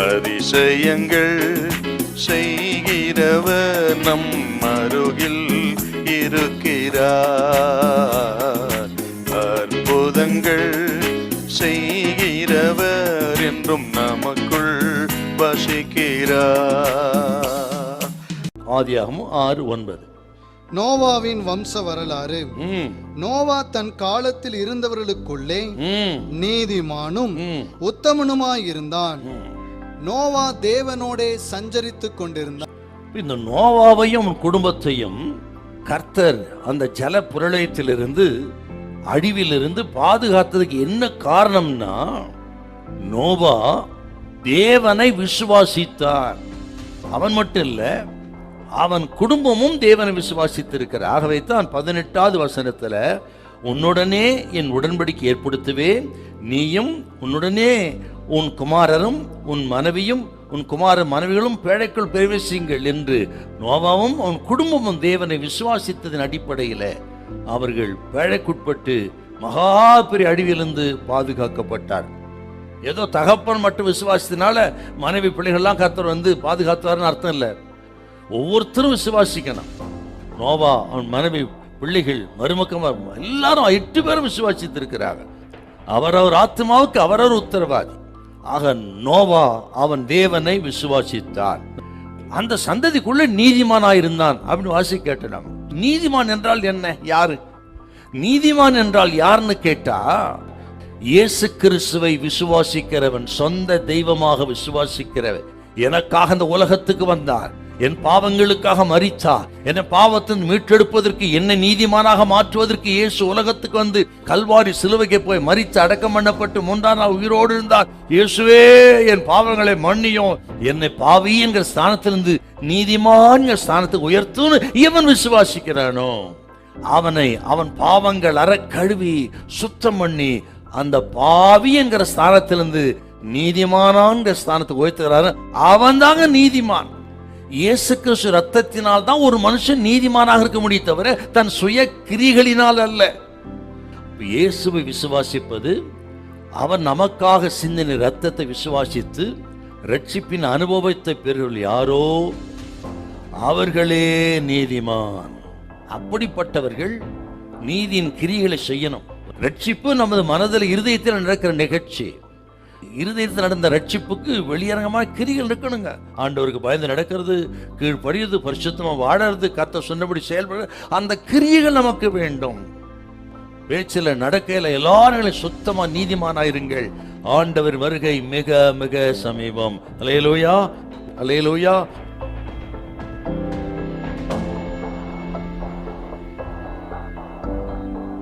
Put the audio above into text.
அதிசயங்கள் செய்கிறவர் நம் அருகில் இருக்கிறார். அற்புதங்கள் செய்கிறவர் என்றும் நமக்குள் வசிக்கிறார். ஆதியாகமம் 6:9. நோவாவின் வம்ச வரலாறு. நோவா தன் காலத்தில் இருந்தவர்களுக்குள்ளே நீதிமானும் உத்தமனுமாயிருந்தான். நோவா தேவனோடே சஞ்சரித்துக் கொண்டிருந்தான். இந்த நோவாவையும் குடும்பத்தையும் கர்த்தர் அந்த ஜல பிரளயத்திலிருந்து அழிவிலிருந்து பாதுகாத்ததுக்கு என்ன காரணம்னா, நோவா தேவனை விசுவாசித்தார். அவன் மட்டும் இல்ல, அவன் குடும்பமும் தேவனை விசுவாசித்திருக்கிறார். ஆகவே தான் 18வது வசனத்துல, உன்னுடனே என் உடன்படிக்கை ஏற்படுத்துவேன், நீயும் உன்னுடனே உன் குமாரரும் உன் மனைவியும் உன் குமார மனைவிகளும் பேழைக்குள் பிரவேசியுங்கள் என்று நோவாவும் அவன் குடும்பமும் தேவனை விசுவாசித்ததன் அடிப்படையில் அவர்கள் பேழைக்குட்பட்டு மகா பெரிய அழிவிலிருந்து பாதுகாக்கப்பட்டார். ஏதோ தகப்பன் மட்டும் விசுவாசத்தினால மனைவி பிள்ளைகள்லாம் கர்த்தர் வந்து பாதுகாத்தார்னு அர்த்தம் இல்லை. ஒவ்வொருத்தரும் விசுவாசிக்கணும். நோவா, அவன் மனைவி, பிள்ளைகள், மருமக்கமார் எல்லாரும் 8 பேரும் விசுவாசித்திருக்கிறாங்க. அவரவர் ஆத்மாவுக்கு அவரவர் உத்தரவாதி. ஆக நோவா அவன் தேவனை விசுவாசித்தார். அந்த சந்ததிக்குள்ள நீதிமானாயிருந்தான் அப்படின்னு வாசி கேட்டாங்க. நீதிமான் என்றால் என்ன? யாரு நீதிமான் என்றால் யாருன்னு கேட்டா, இயேசு கிறிஸ்துவை விசுவாசிக்கிறவன், சொந்த தெய்வமாக விசுவாசிக்கிறவன். எனக்காக இந்த உலகத்துக்கு வந்தார், என் பாவங்களுக்காக மரித்தார், என்னை பாவத்தின் மீட்டெடுப்பதற்கு, என்னை நீதிமானாக மாற்றுவதற்கு இயேசு உலகத்துக்கு வந்து கல்வாரி சிலுவைக்கு போய் மரித்து அடக்கம் பண்ணப்பட்டு 3ஆம் நாள் உயிரோடு இருந்தார். இயேசுவே என் பாவங்களை மன்னியும், என்னை பாவி என்கிற ஸ்தானத்திலிருந்து நீதிமான் ஸ்தானத்துக்கு உயர்த்துன்னு இவன் விசுவாசிக்கிறானோ, அவன் பாவங்கள் அற கழுவி சுத்தம் பண்ணி அந்த பாவி என்கிற ஸ்தானத்திலிருந்து நீதிமானான் ஸ்தானத்துக்கு உயர்த்துகிறாரு. அவன் தாங்க நீதிமான். இயேசு கிறிஸ்து ரத்தத்தினால் தான் ஒரு மனுஷன் நீதிமானாக இருக்க முடியும், தவிர தன் சுய கிரிகளினால் அல்ல. இயேசுவை விசுவாசிப்பது, அவர் நமக்காக சிந்தின ரத்தத்தை விசுவாசித்து ரட்சிப்பின் அனுபவத்தை பெறுகள் யாரோ அவர்களே நீதிமான். அப்படிப்பட்டவர்கள் நீதியின் கிரிகளை செய்யணும். ரட்சிப்பு நமது மனதில், இருதயத்தில் நடக்கிற நிகழ்ச்சி. இருதயத்தில் நடந்த ரட்சிப்புக்கு வெளியரங்கமாக கிரிகள் இருக்கணுங்க. ஆண்டவருக்கு பயந்து நடக்கிறது, கீழ்ப்படியது, பரிசுத்தமா வாழறது, கர்த்தர் சொன்னபடி செயல்படுறது, அந்த கிரியைகள் நமக்கு வேண்டும். பேச்சில் நடக்கையில எல்லாரும் சுத்தமா நீதிமானாயிருங்கள். ஆண்டவர் வருகை மிக மிக சமீபம். அல்லேலூயா, அல்லேலூயா.